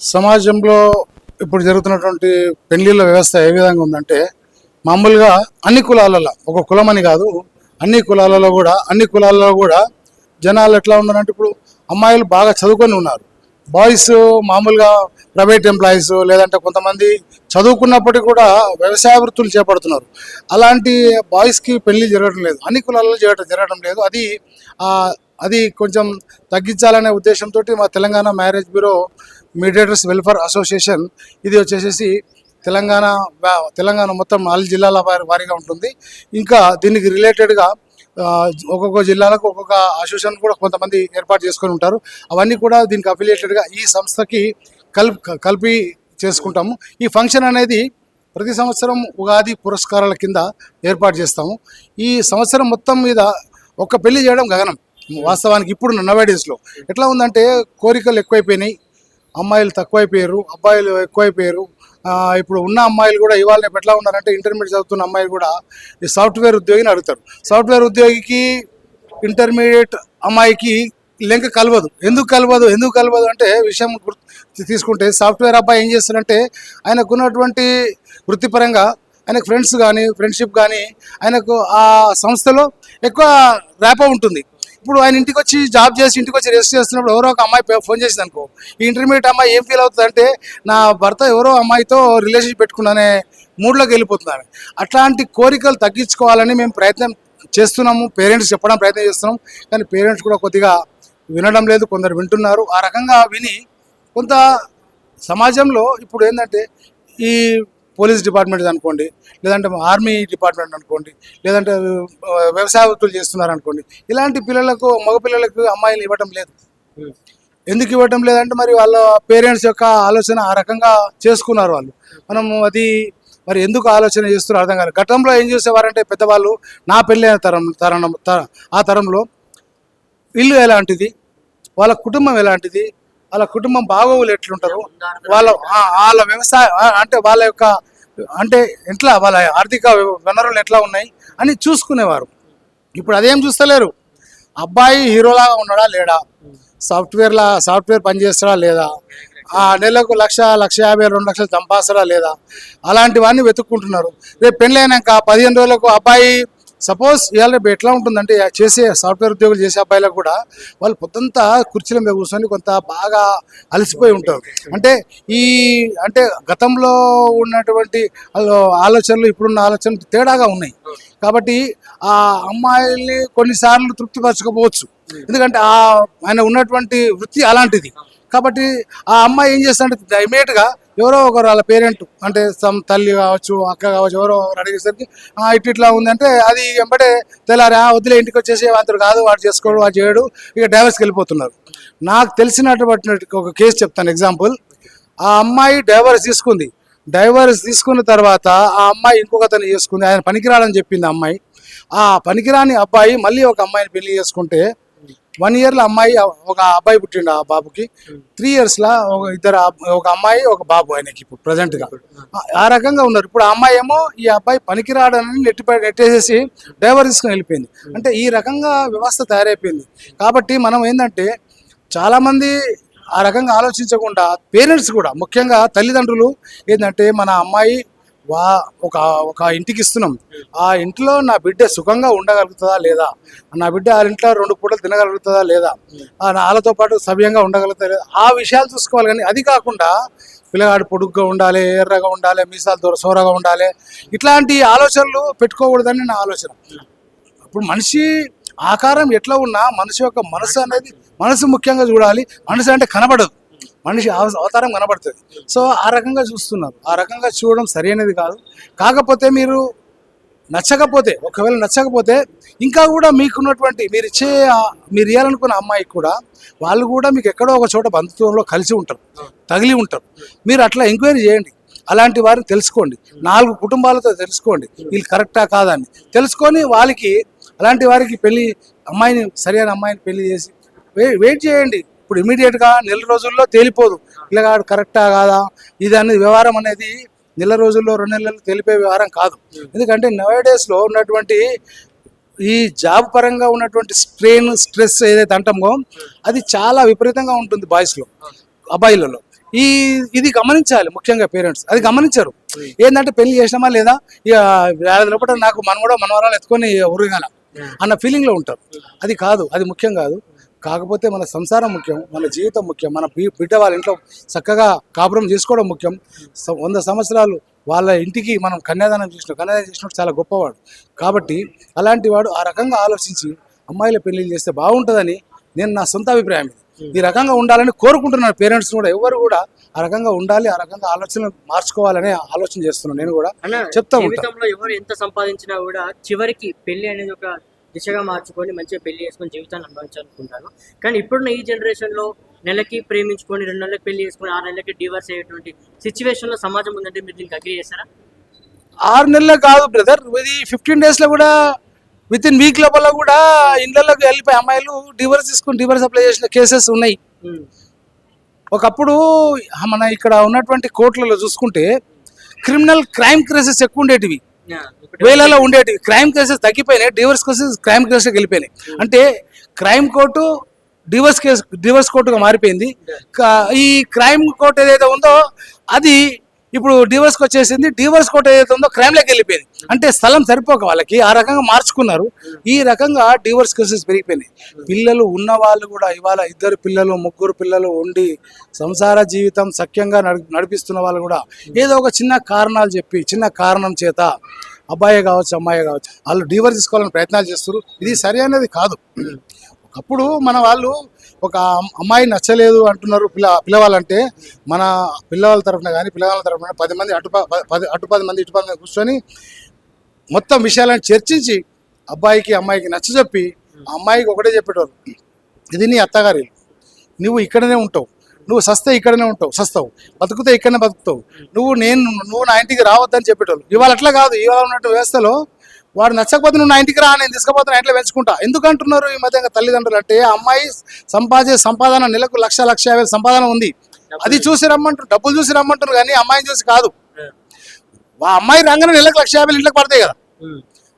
సమాజంలో ఇప్పుడు జరుగుతున్నటువంటి పెళ్లిళ్ళ వ్యవస్థ ఏ విధంగా ఉందంటే మామూలుగా అన్ని కులాలలో ఒక కులం అని కాదు అన్ని కులాలలో కూడా జనాలు ఎట్లా ఉన్నారంటే ఇప్పుడు అమ్మాయిలు బాగా చదువుకొని ఉన్నారు. బాయ్స్ మామూలుగా ప్రైవేట్ ఎంప్లాయీస్ లేదంటే కొంతమంది చదువుకున్నప్పటికీ కూడా వ్యవసాయ వృత్తులు చేపడుతున్నారు. అలాంటి బాయ్స్కి పెళ్లి జరగడం లేదు, అన్ని కులాలలో జరగడం లేదు. అది కొంచెం తగ్గించాలనే ఉద్దేశంతో మా Telangana marriage bureau mediators welfare association ఇది వచ్చేసి తెలంగాణ మొత్తం 4 జిల్లాల వారీగా ఉంటుంది. ఇంకా దీనికి రిలేటెడ్గా ఒక్కొక్క జిల్లాలకు ఒక్కొక్క అసోసియేషన్ కూడా కొంతమంది ఏర్పాటు చేసుకొని ఉంటారు. అవన్నీ కూడా దీనికి అఫిలియేటెడ్గా ఈ సంస్థకి కలిపి చేసుకుంటాము. ఈ ఫంక్షన్ అనేది ప్రతి సంవత్సరం ఉగాది పురస్కారాల కింద ఏర్పాటు చేస్తాము. ఈ సంవత్సరం మొత్తం మీద ఒక్క పెళ్లి చేయడం గగనం. వాస్తవానికి ఇప్పుడు నవేడేస్లో ఎట్లా ఉందంటే కోరికలు ఎక్కువైపోయినాయి, అమ్మాయిలు తక్కువైపోయారు, అబ్బాయిలు ఎక్కువైపోయారు. ఇప్పుడు ఉన్న అమ్మాయిలు కూడా ఇవాళ ఎట్లా ఉన్నారంటే ఇంటర్మీడియట్ చదువుతున్న అమ్మాయిలు కూడా ఈ సాఫ్ట్వేర్ ఉద్యోగిని అడుగుతారు. సాఫ్ట్వేర్ ఉద్యోగికి ఇంటర్మీడియట్ అమ్మాయికి లింక్ కలవదు. ఎందుకు కలవదు అంటే విషయం తీసుకుంటే సాఫ్ట్వేర్ అబ్బాయి ఏం చేస్తారంటే ఆయనకున్నటువంటి వృత్తిపరంగా ఆయనకు ఫ్రెండ్షిప్ కానీ ఆయనకు ఆ సంస్థలో ఎక్కువ ర్యాపో ఉంటుంది. ఇప్పుడు ఆయన ఇంటికి వచ్చి జాబ్ చేసి ఇంటికి వచ్చి రెస్ట్ చేస్తున్నప్పుడు ఎవరో ఒక అమ్మాయి ఫోన్ చేసింది అనుకో, ఈ ఇంటర్మీడియట్ అమ్మాయి ఏం ఫీల్ అవుతుంది అంటే నా భర్త ఎవరో అమ్మాయితో రిలేషన్షిప్ పెట్టుకున్నానే మూడ్లోకి వెళ్ళిపోతున్నాను. అట్లాంటి కోరికలు తగ్గించుకోవాలని మేము ప్రయత్నం చేస్తున్నాము. పేరెంట్స్ చెప్పడం ప్రయత్నం చేస్తున్నాం, కానీ పేరెంట్స్ కూడా కొద్దిగా వినడం లేదు, కొందరు వింటున్నారు. ఆ రకంగా విని కొంత సమాజంలో ఇప్పుడు ఏంటంటే ఈ పోలీస్ డిపార్ట్మెంట్ అనుకోండి, లేదంటే ఆర్మీ డిపార్ట్మెంట్ అనుకోండి, లేదంటే వ్యవసాయ వృత్తులు చేస్తున్నారు అనుకోండి, ఇలాంటి మగపిల్లలకు అమ్మాయిలు ఇవ్వటం లేదు. ఎందుకు ఇవ్వటం లేదంటే మరి వాళ్ళ పేరెంట్స్ యొక్క ఆలోచన ఆ రకంగా చేసుకున్నారు వాళ్ళు. మరి ఎందుకు ఆలోచన చేస్తున్నారో అర్థం కాదు. గతంలో ఏం చేసేవారంటే పెద్దవాళ్ళు నా పెళ్ళి అయిన ఆ తరంలో ఇల్లు ఎలాంటిది, వాళ్ళ కుటుంబం ఎలాంటిది, వాళ్ళ కుటుంబం బాగోగులు ఎట్లుంటారు, వాళ్ళ వ్యవసాయ అంటే వాళ్ళ యొక్క అంటే ఎట్లా వాళ్ళ ఆర్థిక వనరులు ఎట్లా ఉన్నాయి అని చూసుకునేవారు. ఇప్పుడు అదేం చూస్తలేరు. అబ్బాయి హీరోలాగా ఉన్నాడా లేడా, సాఫ్ట్వేర్ పనిచేస్తాడా లేదా, నెలకు 1,50,000 2 లక్షలు సంపాదిస్తాడా లేదా, అలాంటివన్నీ వెతుక్కుంటున్నారు. రేపు పెళ్ళైనాక 15 రోజులకు అబ్బాయి సపోజ్ ఇవాళ ఎట్లా ఉంటుందంటే సాఫ్ట్వేర్ ఉద్యోగులు చేసే అబ్బాయిలకు కూడా వాళ్ళు పొద్దుంతా కుర్చీల మీద కూర్చొని కొంత బాగా అలసిపోయి ఉంటారు. అంటే గతంలో ఉన్నటువంటి ఆలోచనలు ఇప్పుడున్న ఆలోచనలు తేడాగా ఉన్నాయి. కాబట్టి ఆ అమ్మాయిల్ని కొన్నిసార్లు తృప్తిపరచకపోవచ్చు, ఎందుకంటే ఆయన ఉన్నటువంటి వృత్తి అలాంటిది. కాబట్టి ఆ అమ్మాయి ఏం చేస్తుంటే ఇమీడియట్గా ఎవరో ఒకరు వాళ్ళ పేరెంట్ అంటే తల్లి కావచ్చు, అక్క కావచ్చు, ఎవరో ఒకరు అడిగేసరికి ఇట్లా ఉందంటే అది వెంబడే తెల్లారి వదిలే ఇంటికి వచ్చేసి వాడు కాదు, వాడు చేసుకోడు, వాడు చేయడు, ఇక డైవర్స్కి వెళ్ళిపోతున్నారు. నాకు తెలిసినటువంటి ఒక కేసు చెప్తాను ఎగ్జాంపుల్. ఆ అమ్మాయి డైవర్స్ తీసుకున్న తర్వాత ఆ అమ్మాయి ఇంకొకతను చేసుకుంది. ఆయన పనికిరాడని చెప్పింది అమ్మాయి. ఆ పనికిరాని అబ్బాయి మళ్ళీ ఒక అమ్మాయిని పెళ్లి చేసుకుంటే 1 yearలో ఒక అబ్బాయి పుట్టిండు. ఆ బాబుకి 3 yearsలో ఒక అమ్మాయి ఒక బాబు ఆయనకి ఇప్పుడు ప్రజెంట్గా. ఆ రకంగా ఉన్నారు. ఇప్పుడు ఆ అమ్మాయి ఏమో ఈ అబ్బాయి పనికిరాడని నెట్టేసేసి డైవర్స్ తీసుకుని వెళ్ళిపోయింది. అంటే ఈ రకంగా వ్యవస్థ తయారైపోయింది. కాబట్టి మనం ఏంటంటే చాలామంది ఆ రకంగా ఆలోచించకుండా పేరెంట్స్ కూడా ముఖ్యంగా తల్లిదండ్రులు ఏంటంటే మన అమ్మాయి ఒక ఇంటికి ఇస్తున్నాం, ఆ ఇంట్లో నా బిడ్డ సుఖంగా ఉండగలుగుతుందా లేదా, నా బిడ్డ ఆ ఇంట్లో 2 పూటలు తినగలుగుతుందా లేదా, వాళ్ళతో పాటు సవ్యంగా ఉండగలుగుతుందా లేదా, ఆ విషయాలు చూసుకోవాలి. కానీ అది కాకుండా పిల్లగాడు పొడుగ్గా ఉండాలి, ఎర్రగా ఉండాలి, మీసాలతో సోరగా ఉండాలి, ఇట్లాంటి ఆలోచనలు పెట్టుకోకూడదని నా ఆలోచన. ఇప్పుడు మనిషి ఆకారం ఎట్లా ఉన్నా మనిషి యొక్క మనసు ముఖ్యంగా చూడాలి. మనసు అంటే కనబడదు, మనిషి అవతారం కనబడుతుంది. సో ఆ రకంగా చూస్తున్నారు. ఆ రకంగా చూడడం సరైనది కాదు. కాకపోతే మీరు ఒకవేళ నచ్చకపోతే ఇంకా కూడా మీకున్నటువంటి మీరు ఇవ్వాలనుకున్న అమ్మాయికి కూడా వాళ్ళు కూడా మీకు ఎక్కడో ఒక చోట బంధుత్వంలో కలిసి ఉంటారు, తగిలి ఉంటారు. మీరు అట్లా ఎంక్వైరీ చేయండి, అలాంటి వారిని తెలుసుకోండి, 4 కుటుంబాలతో తెలుసుకోండి, వీళ్ళు కరెక్టా కాదా అని తెలుసుకొని అలాంటి వారికి సరైన అమ్మాయిని పెళ్లి చేసి వెయిట్ చేయండి. ఇప్పుడు ఇమీడియట్గా 1 రోజుల్లో తేలిపోదు పిల్లగాడు కరెక్టా కాదా. ఇది అనేది వ్యవహారం అనేది 1 రోజుల్లో 2 నెలల్లో తెలిపే వ్యవహారం కాదు. ఎందుకంటే నవేడేస్లో ఉన్నటువంటి ఈ జాబ్ పరంగా ఉన్నటువంటి స్ట్రెస్ ఏదైతే అంటామో అది చాలా విపరీతంగా ఉంటుంది బాయ్స్లో, అబ్బాయిలలో. ఇది గమనించాలి ముఖ్యంగా పేరెంట్స్, అది గమనించరు. ఏంటంటే పెళ్లి చేసినామా లేదా ఇక లోపల నాకు మనవడో మనవరాలు ఎత్తుకొని ఉరగాల అన్న ఫీలింగ్లో ఉంటారు. అది కాదు, అది ముఖ్యం కాదు. కాకపోతే మన సంసారం ముఖ్యం, మన జీవితం ముఖ్యం, మన బిడ్డ వాళ్ళ ఇంట్లో చక్కగా కాపురం చేసుకోవడం ముఖ్యం. 100 సంవత్సరాలు వాళ్ళ ఇంటికి మనం కన్యాదానం చేసినట్టు చాలా గొప్పవాడు. కాబట్టి అలాంటి వాడు ఆ రకంగా ఆలోచించి అమ్మాయిల పెళ్లి చేస్తే బాగుంటుందని నేను నా సొంత అభిప్రాయం. ఈ రకంగా ఉండాలని కోరుకుంటున్నాను. పేరెంట్స్ కూడా ఎవరు కూడా ఆ రకంగా ఉండాలి, ఆ రకంగా ఆలోచన మార్చుకోవాలనే ఆలోచన చేస్తున్నాను. నేను కూడా చెప్తా జీవితంలో ఎవరు ఎంత సంపాదించినా కూడా చివరికి పెళ్లి అనేది ఒక దిశగా మార్చుకొని మంచిగా పెళ్లి చేసుకొని జీవితాన్ని అనుభవించాలనుకుంటాను. కానీ ఇప్పుడున్న ఈ జనరేషన్ లో నెలకి ప్రేమించుకొని 2 నెలలకు పెళ్లి చేసుకొని 6 నెలలకి డివర్స్ అయ్యేటువంటి సిచ్యువేషన్ లో సమాజం ఉందంటే మీరు దీనికి అగ్రీ చేస్తారా? 6 నెలలు కాదు బ్రదర్, ఇది 15 days లో కూడా విత్ ఇన్ వీక్ లోపల కూడా ఇళ్లలోకి వెళ్ళిపోయి అమ్మాయిలు డివోర్స్ తీసుకుని డివోర్స్ అప్లై చేసిన కేసెస్ ఉన్నాయి. ఒకప్పుడు మన ఇక్కడ ఉన్నటువంటి కోర్టులలో చూసుకుంటే క్రిమినల్ క్రైమ్ కేసెస్ ఎక్కువ ఉండేటివి, వేలలో ఉండేటివి. క్రైమ్ కేసెస్ తగ్గిపోయినాయి, డివోర్స్ కేసెస్ క్రైమ్ కేసెస్ వెళ్ళిపోయినాయి. అంటే క్రైమ్ కోర్టు డివోర్స్ కోర్టుగా మారిపోయింది. ఈ క్రైమ్ కోర్టు ఏదైతే ఉందో అది ఇప్పుడు డివోర్స్కి వచ్చేసింది. డివోర్స్ కోర్టు ఏదైతే ఉందో క్రైమ్లోకి వెళ్ళిపోయింది. అంటే స్థలం సరిపోక వాళ్ళకి ఆ రకంగా మార్చుకున్నారు. ఈ రకంగా డివోర్స్ కేసెస్ పెరిగిపోయినాయి. పిల్లలు ఉన్న వాళ్ళు కూడా ఇవాళ 2 పిల్లలు 3 పిల్లలు ఉండి సంసార జీవితం సఖ్యంగా నడిపిస్తున్న వాళ్ళు కూడా ఏదో ఒక చిన్న కారణాలు చెప్పి, చిన్న కారణం చేత అబ్బాయి కావచ్చు అమ్మాయి కావచ్చు వాళ్ళు డివోర్స్ తీసుకోవాలని ప్రయత్నాలు చేస్తారు. ఇది సరి అనేది కాదు. ఒకప్పుడు మన వాళ్ళు ఒక అమ్మాయి నచ్చలేదు అంటున్నారు పిల్లవాళ్ళంటే మన పిల్లవాళ్ళ తరఫున కానీ పిల్లవాళ్ళ తరఫున 10 మంది అటు 10 మంది ఇటు 10 మంది కూర్చొని మొత్తం విషయాలను చర్చించి అబ్బాయికి అమ్మాయికి నచ్చజెప్పి ఆ అమ్మాయికి ఒకటే చెప్పేటోరు, ఇది నీ అత్తగారి, నువ్వు ఇక్కడనే ఉంటావు, నువ్వు సస్తే ఇక్కడనే ఉంటావు, సస్తావు, బతుకుతే ఇక్కడనే బతుకుతావు, నువ్వు నా ఇంటికి రావద్దని చెప్పేటోళ్ళు. ఇవాళ అట్లా కాదు. ఇవాళ ఉన్నట్టు వ్యవస్థలో వాడు నచ్చకపోతే నువ్వు నా ఇంటికి రా, నేను తీసుకుపోతే నా ఇంట్లో పెంచుకుంటా ఎందుకంటున్నారు ఈ మధ్య తల్లిదండ్రులు. అంటే అమ్మాయి సంపాదన నెలకు 1,50,000 సంపాదన ఉంది, అది చూసి రమ్మంటారు, డబ్బులు చూసి రమ్మంటారు కానీ అమ్మాయిని చూసి కాదు. ఆ అమ్మాయి రాగానే నెలకు 1,50,000 ఇంట్లోకి పడతాయి కదా.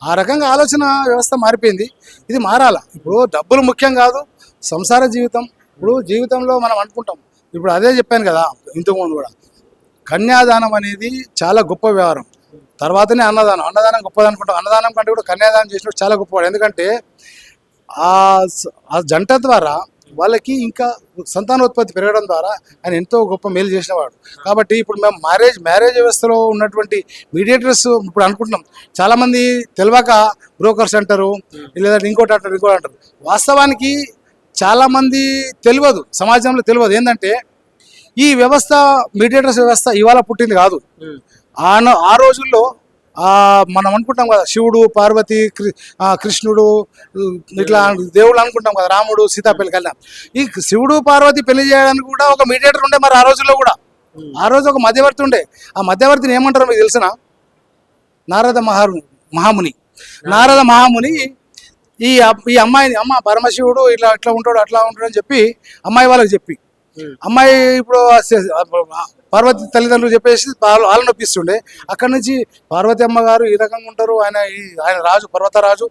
ఆ రకంగా ఆలోచన వ్యవస్థ మారిపోయింది. ఇది మారాల. ఇప్పుడు డబ్బులు ముఖ్యం కాదు, సంసార జీవితం. ఇప్పుడు జీవితంలో మనం అనుకుంటాం, ఇప్పుడు అదే చెప్పాను కదా ఇంతకుముందు కూడా, కన్యాదానం అనేది చాలా గొప్ప వ్యవహారం. తర్వాతనే అన్నదానం గొప్పది అనుకుంటాం. అన్నదానం కంటే కూడా కన్యాదానం చేసినట్టు చాలా గొప్పవాడు. ఎందుకంటే ఆ జంట ద్వారా వాళ్ళకి ఇంకా సంతానోత్పత్తి పెరగడం ద్వారా ఆయన ఎంతో గొప్ప మేలు చేసినవాడు. కాబట్టి ఇప్పుడు మేము మ్యారేజ్ వ్యవస్థలో ఉన్నటువంటి మీడియేటర్స్ ఇప్పుడు అనుకుంటున్నాం, చాలామంది తెలియక బ్రోకర్స్ అంటారు, లేదంటే ఇంకోటి అంటారు. వాస్తవానికి చాలామంది తెలియదు, సమాజంలో తెలియదు. ఏంటంటే ఈ వ్యవస్థ మీడియేటర్స్ వ్యవస్థ ఇవాళ పుట్టింది కాదు. ఆ రోజుల్లో మనం అనుకుంటాం కదా, శివుడు పార్వతి కృష్ణుడు ఇట్లా దేవుళ్ళు అనుకుంటాం కదా, రాముడు సీతా పెళ్లి కళ్యాణం. ఈ శివుడు పార్వతి పెళ్లి చేయడానికి కూడా ఒక మీడియేటర్ ఉండే. మరి ఆ రోజుల్లో కూడా ఆ రోజు ఒక మధ్యవర్తి ఉండే. ఆ మధ్యవర్తిని ఏమంటారో మీకు తెలిసిన? నారద మహాముని. నారద మహాముని ఈ అమ్మాయిని, అమ్మ పరమశివుడు ఇట్లా ఉంటాడు అట్లా ఉంటాడు అని చెప్పి అమ్మాయి వాళ్ళకి చెప్పి, అమ్మాయి ఇప్పుడు పార్వతి తల్లిదండ్రులు చెప్పేసి వాళ్ళని నొప్పిస్తుండే. అక్కడి నుంచి పార్వతి అమ్మ గారు ఈ రకంగా ఉంటారు, ఆయన రాజు పర్వతరాజు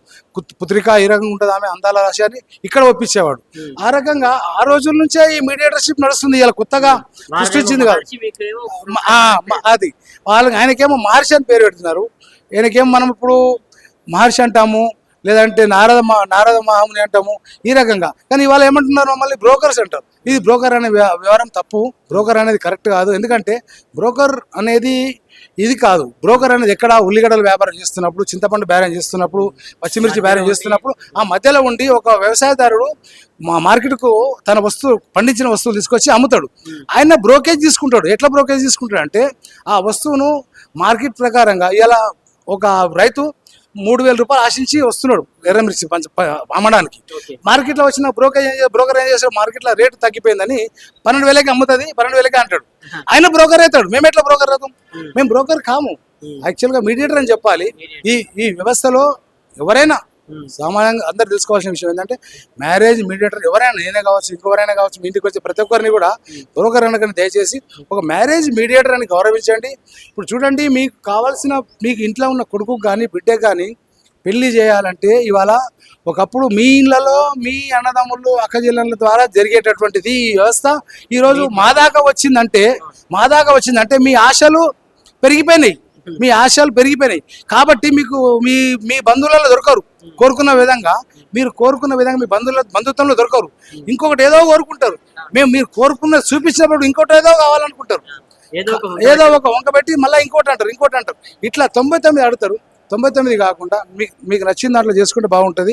పుత్రిక ఈ రకంగా ఉంటుంది, ఆమె అందాల రాశి అని ఇక్కడ ఒప్పించేవాడు. ఆ రకంగా ఆ రోజుల నుంచే ఈ మీడియేటర్షిప్ నడుస్తుంది. ఇలా కొత్తగా సృష్టించింది కాదు అది. ఆయనకేమో మహర్షి అని పేరు పెడుతున్నారు, ఈయనకేమో మనం ఇప్పుడు మహర్షి అంటాము, లేదంటే నారద మహాముని అంటాము ఈ రకంగా. కానీ ఇవాళ ఏమంటున్నారు, మమ్మల్ని బ్రోకర్స్ అంటారు. ఇది బ్రోకర్ అనే వ్యవహారం తప్పు. బ్రోకర్ అనేది కరెక్ట్ కాదు. ఎందుకంటే బ్రోకర్ అనేది ఇది కాదు. బ్రోకర్ అనేది ఎక్కడ ఉల్లిగడ్డలు వ్యాపారం చేస్తున్నప్పుడు, చింతపండు బేరం చేస్తున్నప్పుడు, పచ్చిమిర్చి బేరం చేస్తున్నప్పుడు ఆ మధ్యలో ఉండి ఒక వ్యవసాయదారుడు మార్కెట్కు తన పండించిన వస్తువులు తీసుకొచ్చి అమ్ముతాడు. ఆయన బ్రోకేజ్ తీసుకుంటాడు. ఎట్లా బ్రోకేజ్ తీసుకుంటాడు అంటే ఆ వస్తువును మార్కెట్ ప్రకారంగా ఇలా ఒక రైతు 3,000 రూపాయలు ఆశించి వస్తున్నాడు ఎర్రమిర్చి అమ్మడానికి. మార్కెట్లో వచ్చిన బ్రోకర్ ఏం చేస్తాడు, మార్కెట్లో రేటు తగ్గిపోయిందని 12,000కి అమ్ముతుంది, 12,000కి అంటాడు. ఆయన బ్రోకర్ అవుతాడు. మేము ఎట్లా బ్రోకర్ అవుతాం? మేము బ్రోకర్ కాము, యాక్చువల్గా మీడియేటర్ అని చెప్పాలి. ఈ వ్యవస్థలో ఎవరైనా సామాన్యంగా అందరు తెలుసుకోవాల్సిన విషయం ఏంటంటే, మ్యారేజ్ మీడియేటర్ ఎవరైనా, నేనే కావచ్చు ఇంకెవరైనా కావచ్చు, మీ ఇంటికి వచ్చే ప్రతి ఒక్కరిని కూడా బ్రోకర్ అనగానే దయచేసి ఒక మ్యారేజ్ మీడియేటర్ అని గౌరవించండి. ఇప్పుడు చూడండి, మీకు కావాల్సిన మీకు ఇంట్లో ఉన్న కొడుకు కానీ బిడ్డకు కానీ పెళ్లి చేయాలంటే ఇవాళ ఒకప్పుడు మీ ఇళ్లలో మీ అన్నదమ్ముళ్ళు అక్కచెల్లెళ్ళ ద్వారా జరిగేటటువంటిది ఈ వ్యవస్థ ఈరోజు మా దాకా వచ్చిందంటే మీ ఆశలు పెరిగిపోయినాయి. మీ ఆశలు పెరిగిపోయినాయి కాబట్టి మీకు మీ మీ బంధువులలో దొరకరు కోరుకున్న విధంగా. మీరు కోరుకున్న విధంగా మీ బంధుత్వంలో దొరకరు. ఇంకొకటి ఏదో కోరుకుంటారు. మీరు కోరుకున్న చూపించినప్పుడు ఇంకోటి ఏదో కావాలనుకుంటారు. ఏదో ఒక వంక పెట్టి మళ్ళీ ఇంకోటి అంటారు. ఇట్లా 99 అడుగుతారు. 99 కాకుండా మీకు నచ్చిన దాంట్లో చేసుకుంటే బాగుంటుంది.